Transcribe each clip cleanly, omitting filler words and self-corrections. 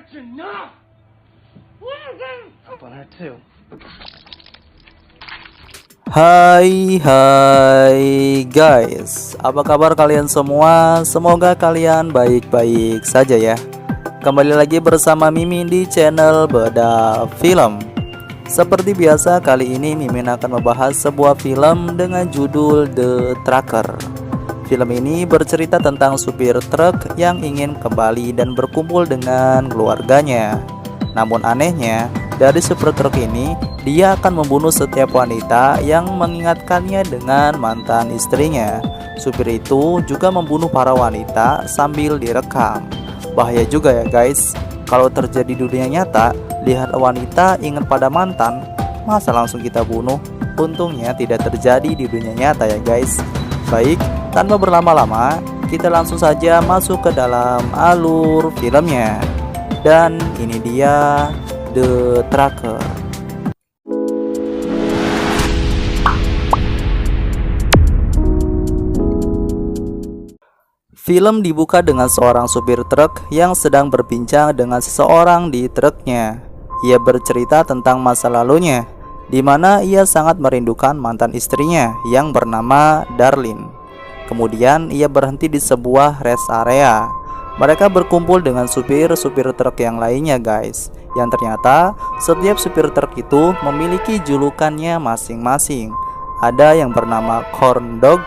Hai guys, apa kabar kalian semua? Semoga kalian baik-baik saja ya. Kembali lagi bersama Mimin di channel Bedah Film. Seperti biasa, kali ini Mimin akan membahas sebuah film dengan judul The Trucker. Film ini bercerita tentang supir truk yang ingin kembali dan berkumpul dengan keluarganya. Namun anehnya, dari supir truk ini, dia akan membunuh setiap wanita yang mengingatkannya dengan mantan istrinya. Supir itu juga membunuh para wanita sambil direkam. Bahaya juga ya guys, kalau terjadi di dunia nyata, lihat wanita ingat pada mantan, masa langsung kita bunuh? Untungnya tidak terjadi di dunia nyata ya guys. Baik, tanpa berlama-lama, kita langsung saja masuk ke dalam alur filmnya. Dan ini dia The Trucker. Film dibuka dengan seorang supir truk yang sedang berbincang dengan seseorang di truknya. Ia bercerita tentang masa lalunya, di mana ia sangat merindukan mantan istrinya yang bernama Darlene. Kemudian ia berhenti di sebuah rest area. Mereka berkumpul dengan supir-supir truk yang lainnya guys. Yang ternyata setiap supir truk itu memiliki julukannya masing-masing. Ada yang bernama Corn Dog,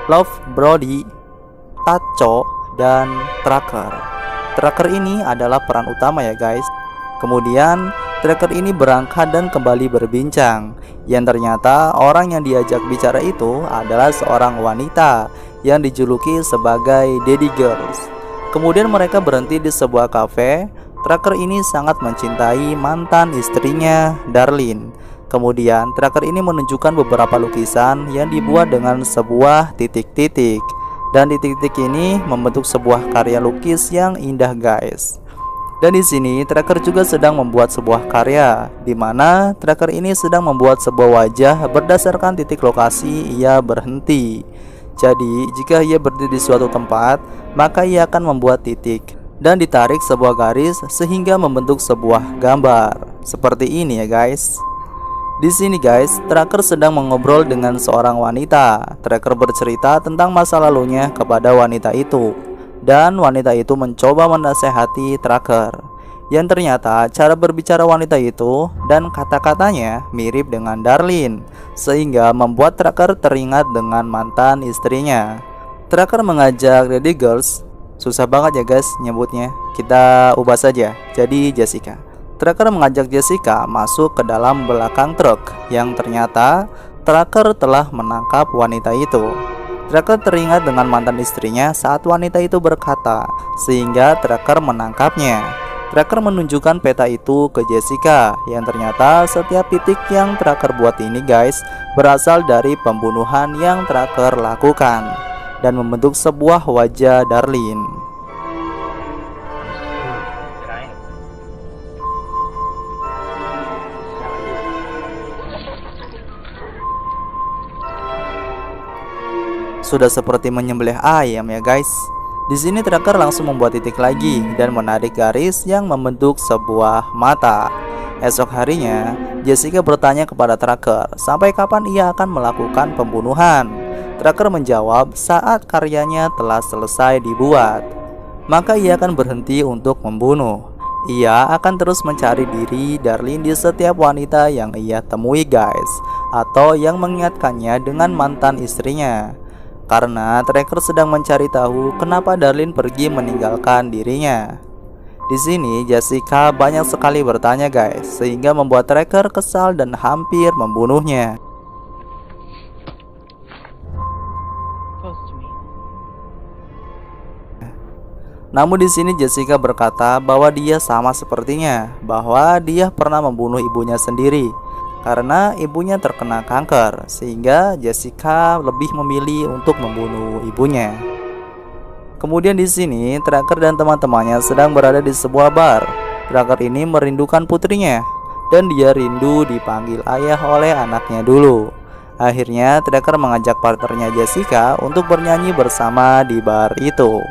Love Brody, Taco, dan Trucker. Trucker ini adalah peran utama ya guys. Kemudian trucker ini berangkat dan kembali berbincang. Yang ternyata orang yang diajak bicara itu adalah seorang wanita yang dijuluki sebagai Daddy Girls. Kemudian mereka berhenti di sebuah kafe. Trucker ini sangat mencintai mantan istrinya, Darlene. Kemudian trucker ini menunjukkan beberapa lukisan yang dibuat dengan sebuah titik-titik. Dan titik-titik ini membentuk sebuah karya lukis yang indah guys. Dan di sini trucker juga sedang membuat sebuah karya, di mana trucker ini sedang membuat sebuah wajah berdasarkan titik lokasi ia berhenti. Jadi jika ia berdiri di suatu tempat, maka ia akan membuat titik dan ditarik sebuah garis sehingga membentuk sebuah gambar. Seperti ini ya guys. Di sini guys, trucker sedang mengobrol dengan seorang wanita. Trucker bercerita tentang masa lalunya kepada wanita itu. Dan wanita itu mencoba menasehati trucker. Yang ternyata cara berbicara wanita itu dan kata-katanya mirip dengan Darlene, sehingga membuat trucker teringat dengan mantan istrinya. Trucker mengajak Daddy Girls, susah banget ya guys nyebutnya, kita ubah saja jadi Jessica. Trucker mengajak Jessica masuk ke dalam belakang truk. Yang ternyata trucker telah menangkap wanita itu. Trucker teringat dengan mantan istrinya saat wanita itu berkata, sehingga trucker menangkapnya. Trucker menunjukkan peta itu ke Jessica. Yang ternyata setiap titik yang trucker buat ini guys berasal dari pembunuhan yang trucker lakukan dan membentuk sebuah wajah Darlene. Sudah seperti menyembelih ayam ya guys. Di sini trucker langsung membuat titik lagi dan menarik garis yang membentuk sebuah mata. Esok harinya, Jessica bertanya kepada trucker, sampai kapan ia akan melakukan pembunuhan. Trucker menjawab saat karyanya telah selesai dibuat, maka ia akan berhenti untuk membunuh. Ia akan terus mencari diri Darlene di setiap wanita yang ia temui guys, atau yang mengingatkannya dengan mantan istrinya. Karena tracker sedang mencari tahu kenapa Darlene pergi meninggalkan dirinya. Di sini Jessica banyak sekali bertanya guys, sehingga membuat tracker kesal dan hampir membunuhnya. Namun di sini Jessica berkata bahwa dia sama sepertinya, bahwa dia pernah membunuh ibunya sendiri karena ibunya terkena kanker, sehingga Jessica lebih memilih untuk membunuh ibunya. Kemudian di sini Trucker dan teman-temannya sedang berada di sebuah bar. Trucker ini merindukan putrinya dan dia rindu dipanggil ayah oleh anaknya dulu. Akhirnya Trucker mengajak partnernya Jessica untuk bernyanyi bersama di bar itu.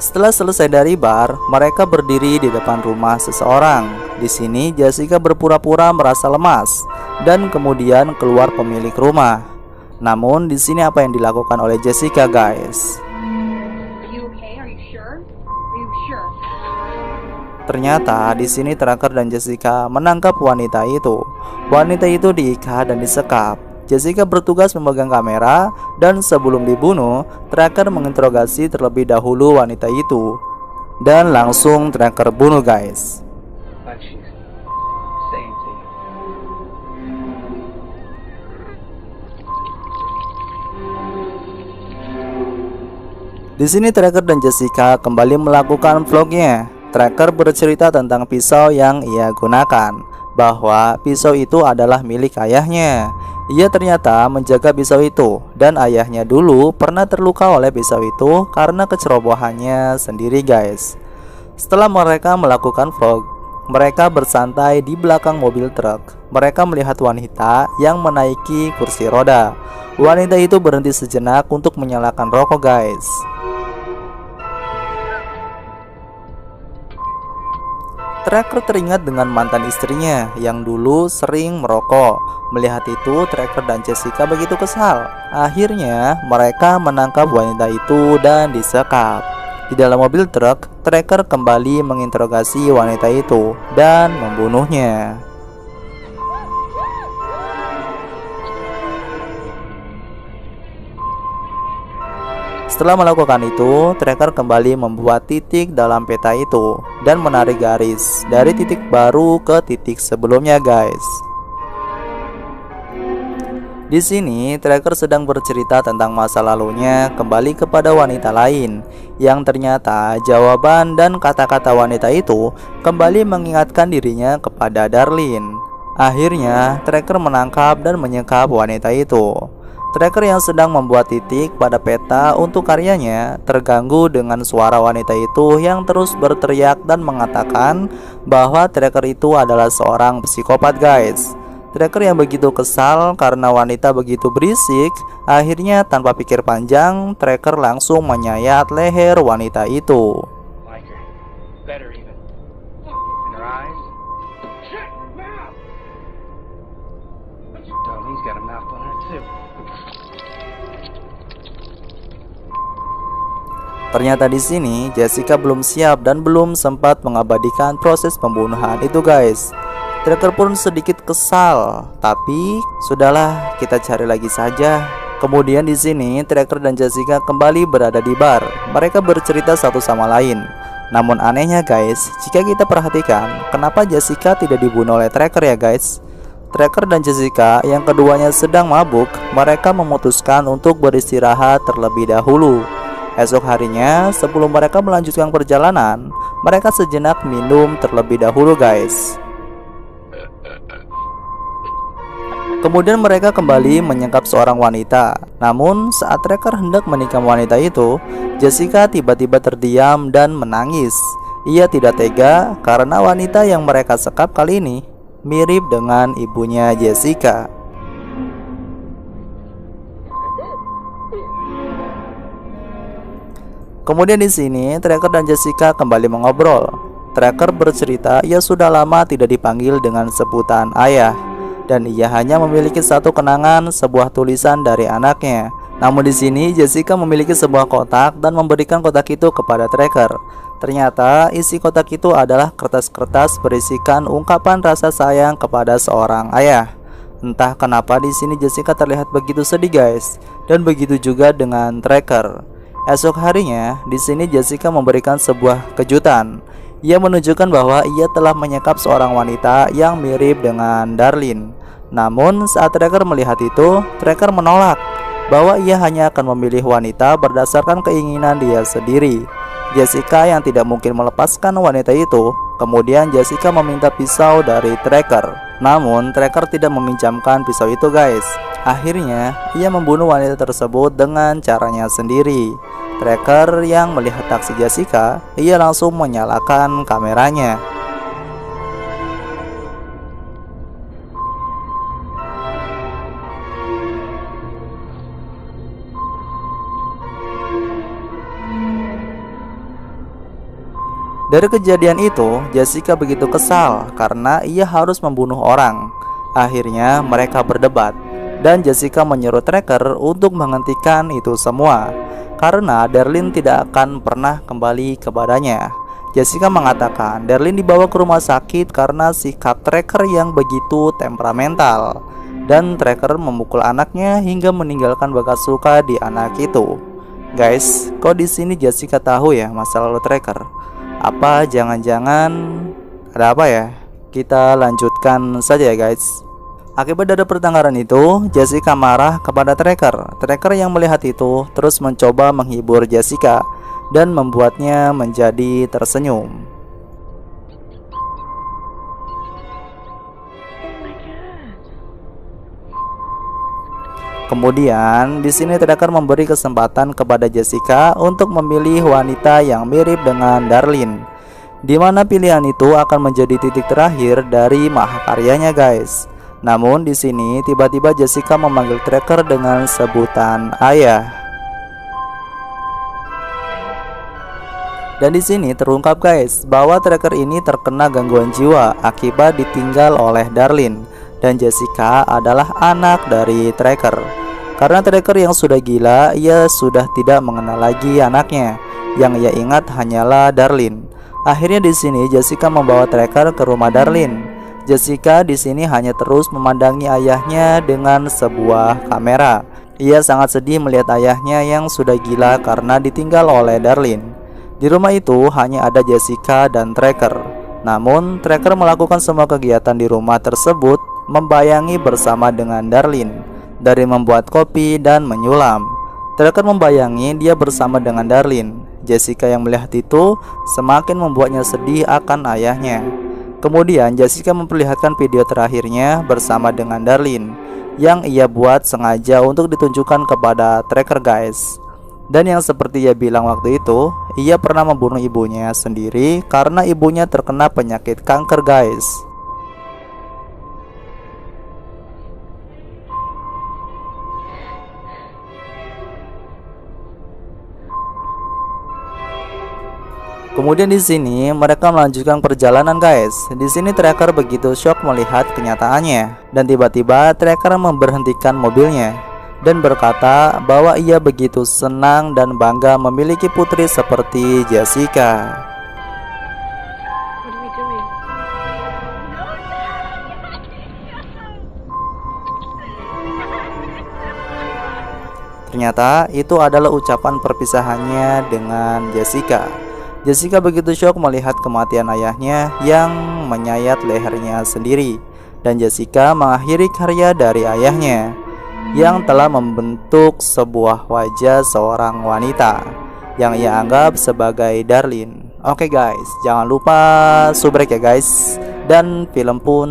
Setelah selesai dari bar, mereka berdiri di depan rumah seseorang. Di sini Jessica berpura-pura merasa lemas dan kemudian keluar pemilik rumah. Namun di sini apa yang dilakukan oleh Jessica, guys? Ternyata di sini Tracker dan Jessica menangkap wanita itu. Wanita itu diikat dan disekap. Jessica bertugas memegang kamera dan sebelum dibunuh, Tracker menginterogasi terlebih dahulu wanita itu. Dan langsung Tracker bunuh, guys. Di sini Tracker dan Jessica kembali melakukan vlognya. Tracker bercerita tentang pisau yang ia gunakan, bahwa pisau itu adalah milik ayahnya. Ia ternyata menjaga pisau itu, dan ayahnya dulu pernah terluka oleh pisau itu karena kecerobohannya sendiri, guys. Setelah mereka melakukan vlog, mereka bersantai di belakang mobil truk. Mereka melihat wanita yang menaiki kursi roda. Wanita itu berhenti sejenak untuk menyalakan rokok, guys. Tracker teringat dengan mantan istrinya yang dulu sering merokok. Melihat itu, Tracker dan Jessica begitu kesal. Akhirnya, mereka menangkap wanita itu dan disekap. Di dalam mobil truk, Tracker kembali menginterogasi wanita itu dan membunuhnya. Setelah melakukan itu, Tracker kembali membuat titik dalam peta itu dan menarik garis dari titik baru ke titik sebelumnya, guys. Di sini, Tracker sedang bercerita tentang masa lalunya kembali kepada wanita lain, yang ternyata jawaban dan kata-kata wanita itu kembali mengingatkan dirinya kepada Darlene. Akhirnya, Tracker menangkap dan menyekap wanita itu. Tracker yang sedang membuat titik pada peta untuk karyanya terganggu dengan suara wanita itu yang terus berteriak dan mengatakan bahwa Tracker itu adalah seorang psikopat, guys. Tracker yang begitu kesal karena wanita begitu berisik, akhirnya tanpa pikir panjang, Tracker langsung menyayat leher wanita itu. Ternyata di sini Jessica belum siap dan belum sempat mengabadikan proses pembunuhan itu, guys. Tracker pun sedikit kesal, tapi sudahlah, kita cari lagi saja. Kemudian di sini Tracker dan Jessica kembali berada di bar. Mereka bercerita satu sama lain. Namun anehnya, guys, jika kita perhatikan, kenapa Jessica tidak dibunuh oleh Tracker ya, guys? Tracker dan Jessica yang keduanya sedang mabuk, mereka memutuskan untuk beristirahat terlebih dahulu. Esok harinya, sebelum mereka melanjutkan perjalanan, mereka sejenak minum terlebih dahulu, guys. Kemudian mereka kembali menyekap seorang wanita. Namun saat Tracker hendak menikam wanita itu, Jessica tiba-tiba terdiam dan menangis. Ia tidak tega karena wanita yang mereka sekap kali ini mirip dengan ibunya Jessica. Kemudian di sini Tracker dan Jessica kembali mengobrol. Tracker bercerita ia sudah lama tidak dipanggil dengan sebutan ayah, dan ia hanya memiliki satu kenangan, sebuah tulisan dari anaknya. Namun di sini Jessica memiliki sebuah kotak dan memberikan kotak itu kepada Tracker. Ternyata isi kotak itu adalah kertas-kertas berisikan ungkapan rasa sayang kepada seorang ayah. Entah kenapa di sini Jessica terlihat begitu sedih, guys, dan begitu juga dengan Tracker. Esok harinya, di sini Jessica memberikan sebuah kejutan. Ia menunjukkan bahwa ia telah menyekap seorang wanita yang mirip dengan Darlene. Namun saat Tracker melihat itu, Tracker menolak bahwa ia hanya akan memilih wanita berdasarkan keinginan dia sendiri. Jessica yang tidak mungkin melepaskan wanita itu. Kemudian Jessica meminta pisau dari Tracker. Namun Tracker tidak meminjamkan pisau itu, guys. Akhirnya ia membunuh wanita tersebut dengan caranya sendiri. Tracker yang melihat aksi Jessica, ia langsung menyalakan kameranya. Dari kejadian itu, Jessica begitu kesal karena ia harus membunuh orang. Akhirnya mereka berdebat dan Jessica menyuruh Tracker untuk menghentikan itu semua karena Darlene tidak akan pernah kembali kepadanya. Jessica mengatakan Darlene dibawa ke rumah sakit karena sikap Tracker yang begitu temperamental, dan Tracker memukul anaknya hingga meninggalkan bekas luka di anak itu. Guys, kok di sini Jessica tahu ya masa lalu Tracker? Apa jangan-jangan ada apa ya? Kita lanjutkan saja ya guys. Akibat dari pertengkaran itu, Jessica marah kepada Tracker. Tracker yang melihat itu terus mencoba menghibur Jessica dan membuatnya menjadi tersenyum. Kemudian di sini Tracker memberi kesempatan kepada Jessica untuk memilih wanita yang mirip dengan Darlene, di mana pilihan itu akan menjadi titik terakhir dari mahakaryanya guys. Namun di sini tiba-tiba Jessica memanggil Tracker dengan sebutan ayah. Dan di sini terungkap guys bahwa Tracker ini terkena gangguan jiwa akibat ditinggal oleh Darlene, dan Jessica adalah anak dari Tracker. Karena Tracker yang sudah gila, ia sudah tidak mengenal lagi anaknya. Yang ia ingat hanyalah Darlene. Akhirnya di sini Jessica membawa Tracker ke rumah Darlene. Jessica di sini hanya terus memandangi ayahnya dengan sebuah kamera. Ia sangat sedih melihat ayahnya yang sudah gila karena ditinggal oleh Darlene. Di rumah itu hanya ada Jessica dan Tracker. Namun Tracker melakukan semua kegiatan di rumah tersebut membayangi bersama dengan Darlene, dari membuat kopi dan menyulam. Tracker membayangi dia bersama dengan Darlene. Jessica yang melihat itu semakin membuatnya sedih akan ayahnya. Kemudian Jessica memperlihatkan video terakhirnya bersama dengan Darlene yang ia buat sengaja untuk ditunjukkan kepada Tracker guys. Dan yang seperti ia bilang waktu itu, ia pernah membunuh ibunya sendiri karena ibunya terkena penyakit kanker guys. Kemudian di sini mereka melanjutkan perjalanan guys. Di sini Tracker begitu shock melihat kenyataannya, dan tiba-tiba Tracker memberhentikan mobilnya dan berkata bahwa ia begitu senang dan bangga memiliki putri seperti Jessica. Ternyata itu adalah ucapan perpisahannya dengan Jessica. Jessica begitu shock melihat kematian ayahnya yang menyayat lehernya sendiri, dan Jessica mengakhiri karya dari ayahnya yang telah membentuk sebuah wajah seorang wanita yang ia anggap sebagai Darlene. Oke guys, jangan lupa subrek ya guys. Dan film pun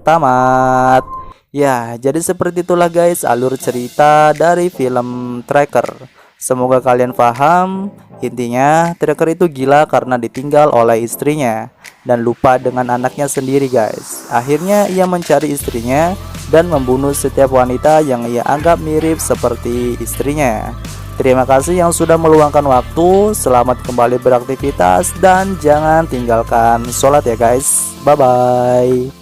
tamat. Ya, jadi seperti itulah guys alur cerita dari film Tracker. Semoga kalian paham. Intinya Tracker itu gila karena ditinggal oleh istrinya dan lupa dengan anaknya sendiri guys. Akhirnya ia mencari istrinya dan membunuh setiap wanita yang ia anggap mirip seperti istrinya. Terima kasih yang sudah meluangkan waktu. Selamat kembali beraktivitas dan jangan tinggalkan sholat ya guys. Bye bye.